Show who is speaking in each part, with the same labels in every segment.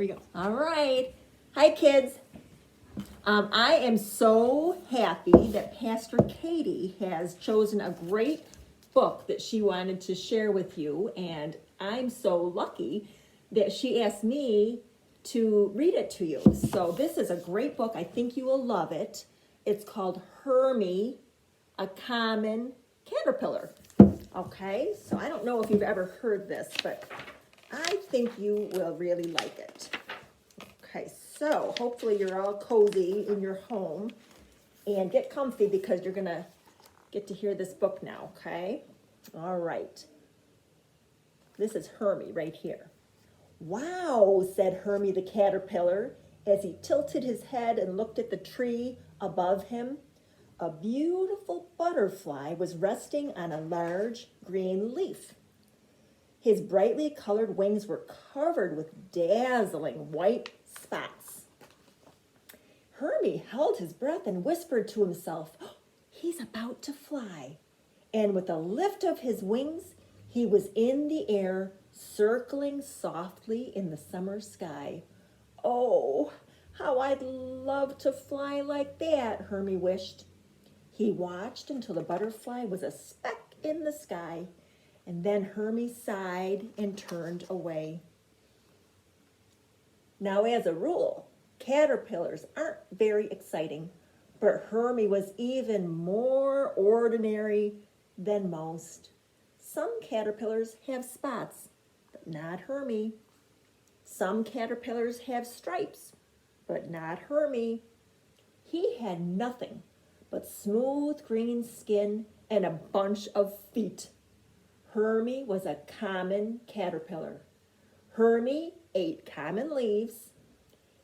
Speaker 1: we go. All right. Hi, kids. I am so happy that Pastor Katie has chosen a great book that she wanted to share with you, and I'm so lucky that she asked me to read it to you. So this is a great book. I think you will love it. It's called Hermie, a Common Caterpillar. Okay, so I don't know if you've ever heard this, but I think you will really like it. Okay, so hopefully you're all cozy in your home and get comfy because you're gonna get to hear this book now, okay? All right. This is Hermie right here. Wow, said Hermie the caterpillar as he tilted his head and looked at the tree above him. A beautiful butterfly was resting on a large green leaf. His brightly colored wings were covered with dazzling white spots. Hermie held his breath and whispered to himself, "Oh, he's about to fly." And with a lift of his wings, he was in the air, circling softly in the summer sky. Oh, how I'd love to fly like that, Hermie wished. He watched until the butterfly was a speck in the sky, and then Hermie sighed and turned away. Now, as a rule, caterpillars aren't very exciting, but Hermie was even more ordinary than most. Some caterpillars have spots, but not Hermie. Some caterpillars have stripes, but not Hermie. He had nothing but smooth green skin and a bunch of feet. Hermie was a common caterpillar. Hermie ate common leaves.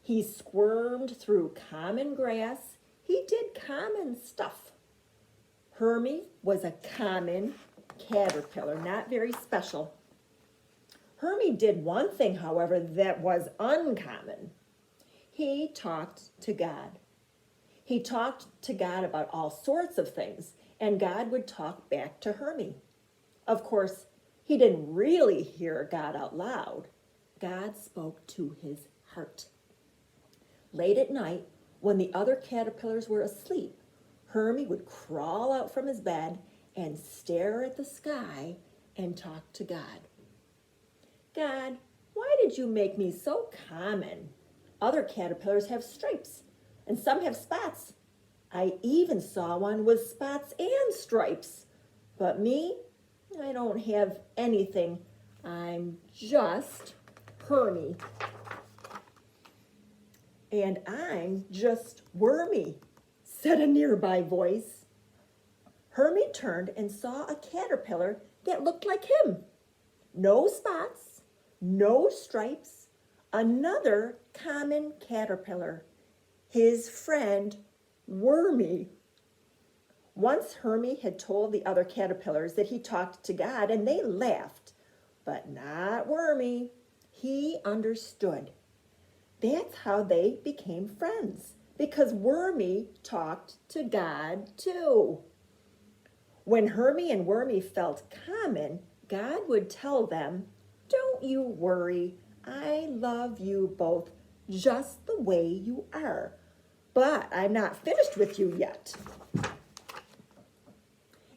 Speaker 1: He squirmed through common grass. He did common stuff. Hermie was a common caterpillar, not very special. Hermie did one thing, however, that was uncommon. He talked to God. He talked to God about all sorts of things, and God would talk back to Hermie. Of course, he didn't really hear God out loud. God spoke to his heart. Late at night, when the other caterpillars were asleep, Hermie would crawl out from his bed and stare at the sky and talk to God. God, why did you make me so common? Other caterpillars have stripes, and some have spots. I even saw one with spots and stripes. But me, I don't have anything. I'm just Hermie. And I'm just wormy, said a nearby voice. Hermie turned and saw a caterpillar that looked like him. No spots, no stripes, another common caterpillar, his friend Wormy. Once Hermie had told the other caterpillars that he talked to God, and they laughed, but not Wormy. He understood. That's how they became friends, because Wormy talked to God too. When Hermie and Wormy felt common, God would tell them, "Don't you worry, I love you both just the way you are, but I'm not finished with you yet."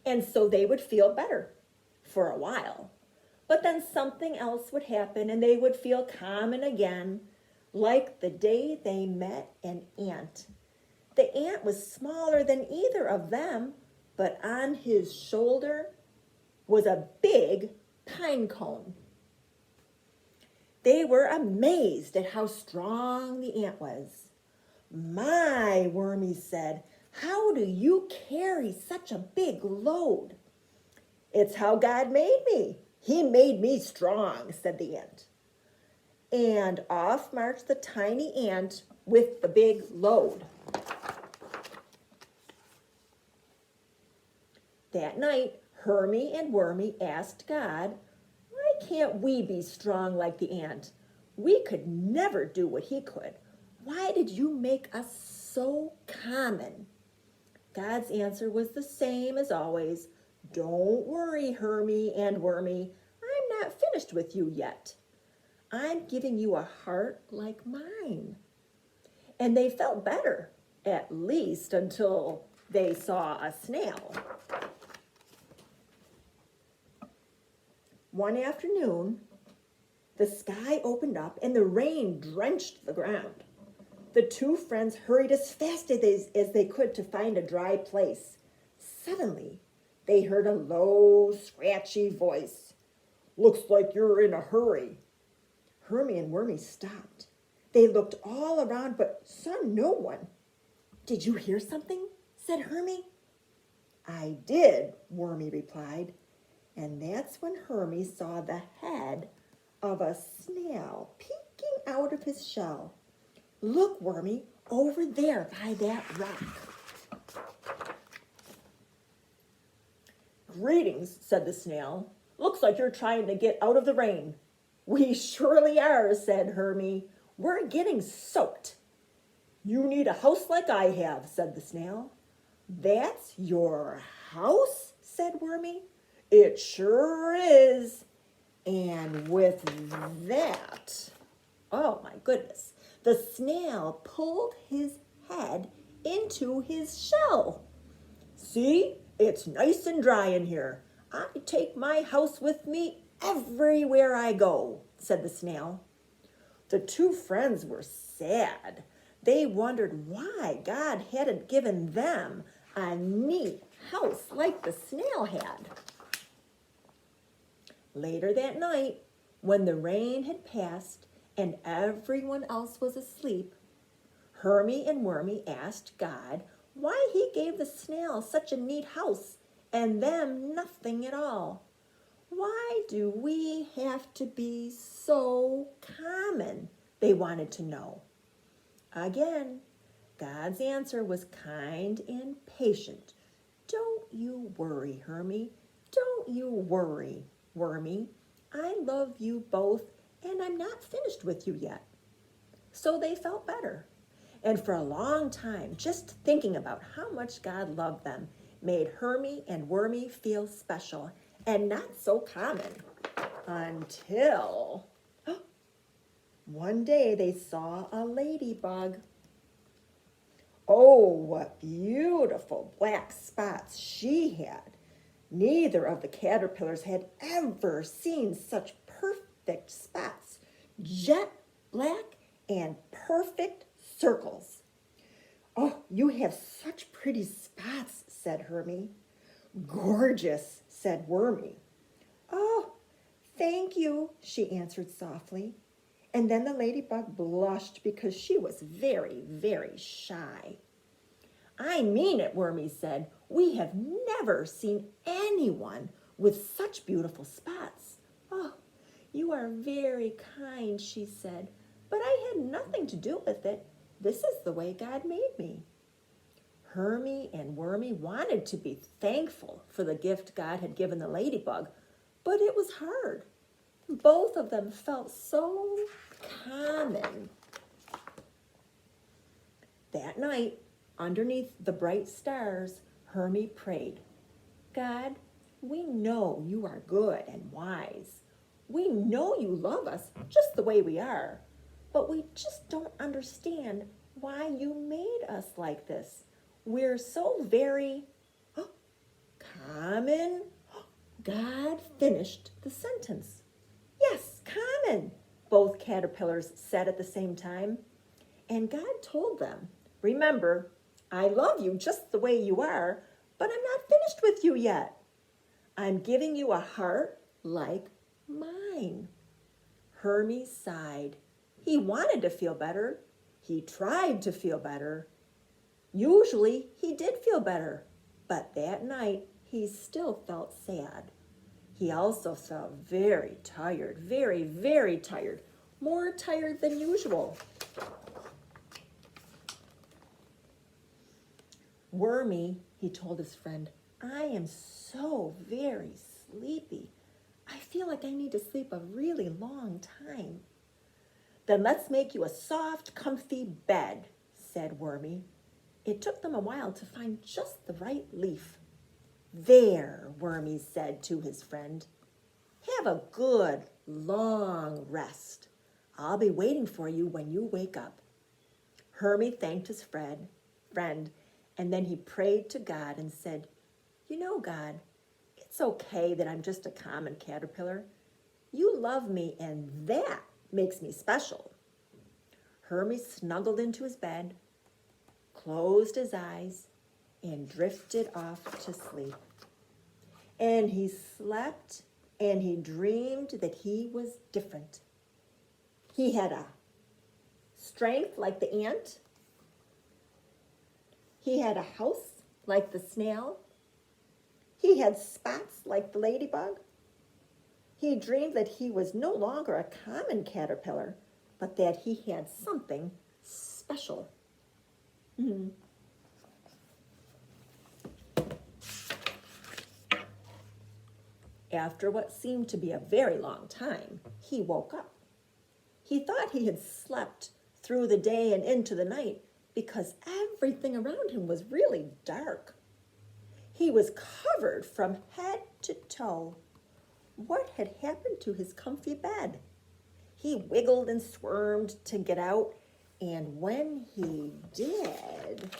Speaker 1: And so they would feel better for a while. But then something else would happen and they would feel common again, like the day they met an ant. The ant was smaller than either of them, but on his shoulder was a big pine cone. They were amazed at how strong the ant was. "My," Wormy said, "how do you carry such a big load?" "It's how God made me. He made me strong," said the ant. And off marched the tiny ant with the big load. That night, Hermie and Wormy asked God, "Why can't we be strong like the ant? We could never do what he could. Why did you make us so common?" God's answer was the same as always. "Don't worry, Hermie and Wormy. I'm not finished with you yet. I'm giving you a heart like mine. And they felt better, at least until they saw a snail. One afternoon, the sky opened up and the rain drenched the ground. The two friends hurried as fast as they could to find a dry place. Suddenly, they heard a low, scratchy voice. "Looks like you're in a hurry." Hermie and Wormy stopped. They looked all around but saw no one. "Did you hear something?" said Hermie. "I did," Wormy replied. And that's when Hermie saw the head of a snail peeking out of his shell. "Look, Wormy, over there by that rock." "Greetings," said the snail. "Looks like you're trying to get out of the rain." "We surely are," said Hermie. "We're getting soaked." "You need a house like I have," said the snail. "That's your house?" said Wormy. "It sure is." And with that, oh my goodness, the snail pulled his head into his shell. "See, it's nice and dry in here. I take my house with me everywhere I go," said the snail. The two friends were sad. They wondered why God hadn't given them a neat house like the snail had. Later that night, when the rain had passed and everyone else was asleep, Hermie and Wormy asked God why he gave the snail such a neat house and them nothing at all. Why do we have to be so common? They wanted to know. Again, God's answer was kind and patient. "Don't you worry, Hermie. Don't you worry, Wormy. I love you both, and I'm not finished with you yet." So they felt better. And for a long time, just thinking about how much God loved them made Hermie and Wormy feel special and not so common. Until one day they saw a ladybug. Oh, what beautiful black spots she had. Neither of the caterpillars had ever seen such perfect spots, jet black and perfect circles. "Oh, you have such pretty spots," said Hermie. "Gorgeous," said Wormy. "Oh, thank you," she answered softly. And then the ladybug blushed because she was very, very shy. "I mean it," Wormy said. "We have never seen anyone with such beautiful spots." "Oh, you are very kind," she said, "but I had nothing to do with it. This is the way God made me." Hermie and Wormy wanted to be thankful for the gift God had given the ladybug, but it was hard. Both of them felt so common. That night, underneath the bright stars, Hermie prayed, "God, we know you are good and wise. We know you love us just the way we are, but we just don't understand why you made us like this. We're so very common." God finished the sentence. "Yes, common," both caterpillars said at the same time. And God told them, "Remember, I love you just the way you are, but I'm not finished with you yet. I'm giving you a heart like mine." Hermie sighed. He wanted to feel better. He tried to feel better. Usually he did feel better, but that night he still felt sad. He also felt very tired, very, very tired, more tired than usual. "Wormy," he told his friend, "I am so very sleepy. I feel like I need to sleep a really long time." "Then let's make you a soft, comfy bed," said Wormy. It took them a while to find just the right leaf. "There," Wormy said to his friend. "Have a good, long rest. I'll be waiting for you when you wake up." Hermie thanked his friend, and then he prayed to God and said, "You know, God, it's okay that I'm just a common caterpillar. You love me, and that makes me special." Hermie snuggled into his bed, closed his eyes, and drifted off to sleep. And he slept, and he dreamed that he was different. He had a strength like the ant. He had a house like the snail. He had spots like the ladybug. He dreamed that he was no longer a common caterpillar, but that he had something special. After what seemed to be a very long time, he woke up. He thought he had slept through the day and into the night because everything around him was really dark. He was covered from head to toe. What had happened to his comfy bed? He wiggled and squirmed to get out, and when he did,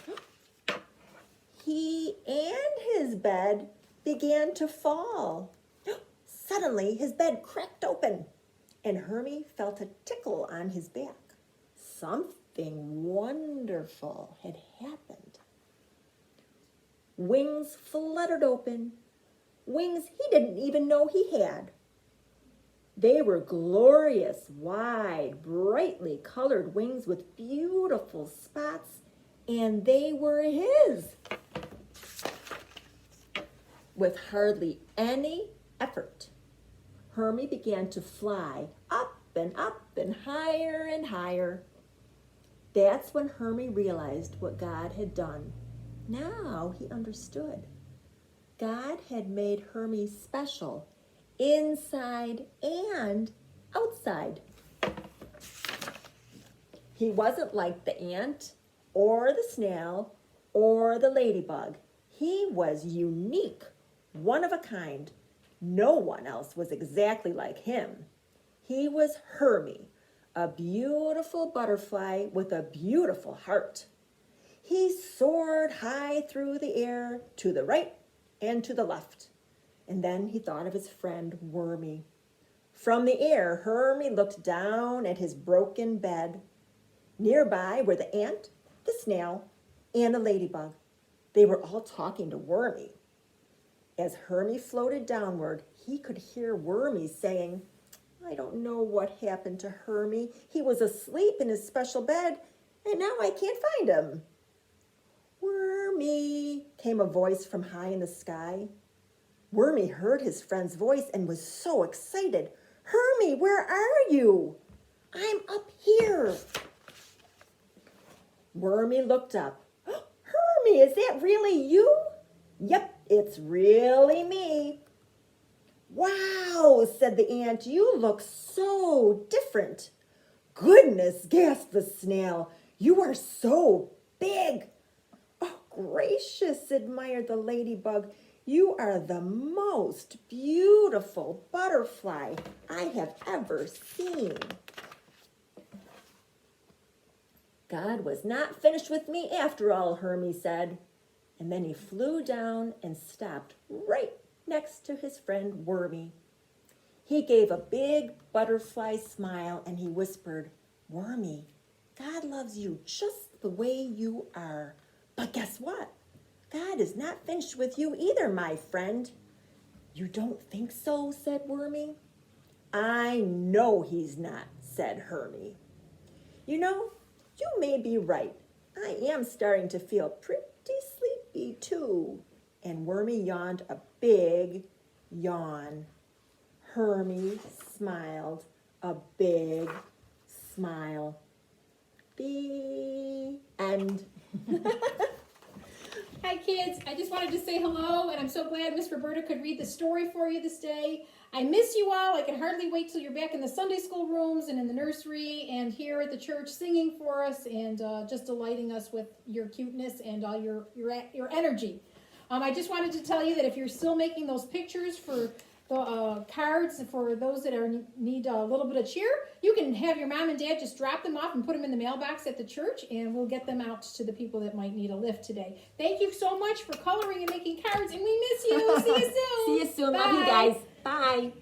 Speaker 1: he and his bed began to fall. Suddenly, his bed cracked open, and Hermie felt a tickle on his back. Something wonderful had happened. Wings fluttered open, wings he didn't even know he had. They were glorious, wide, brightly colored wings with beautiful spots, and they were his. With hardly any effort, Hermie began to fly up and higher and higher. That's when Hermie realized what God had done. Now he understood. God had made Hermie special, inside and outside. He wasn't like the ant or the snail or the ladybug. He was unique, one of a kind. No one else was exactly like him. He was Hermie, a beautiful butterfly with a beautiful heart. He soared high through the air to the right and to the left. And then he thought of his friend Wormy. From the air, Hermie looked down at his broken bed. Nearby were the ant, the snail, and the ladybug. They were all talking to Wormy. As Hermie floated downward, he could hear Wormy saying, "I don't know what happened to Hermie. He was asleep in his special bed, and now I can't find him." "Wormy," came a voice from high in the sky. Wormy heard his friend's voice and was so excited. "Hermie, where are you?" "I'm up here." Wormy looked up. "Hermie, is that really you?" "Yep, it's really me." "Wow," said the ant, "you look so different." "Goodness," gasped the snail, "you are so big." "Oh, gracious," admired the ladybug, "you are the most beautiful butterfly I have ever seen." God was not finished with me after all, Hermie said. And then he flew down and stopped right next to his friend Wormy. He gave a big butterfly smile and he whispered, "Wormy, God loves you just the way you are. But guess what? God is not finished with you either, my friend." "You don't think so?" said Wormy. "I know he's not," said Hermie. "You know, you may be right. I am starting to feel pretty sleepy too." And Wormy yawned a big yawn. Hermie smiled a big smile. The end.
Speaker 2: Hi kids, I just wanted to say hello, and I'm so glad Miss Roberta could read the story for you this day. I miss you all. I can hardly wait till you're back in the Sunday school rooms and in the nursery and here at the church singing for us and just delighting us with your cuteness and all your energy. I just wanted to tell you that if you're still making those pictures for the cards for those that need a little bit of cheer. You can have your mom and dad just drop them off and put them in the mailbox at the church, and we'll get them out to the people that might need a lift today. Thank you so much for coloring and making cards, and we miss you. See you soon.
Speaker 3: See you soon. Love you
Speaker 2: Bye.
Speaker 3: guys. Bye.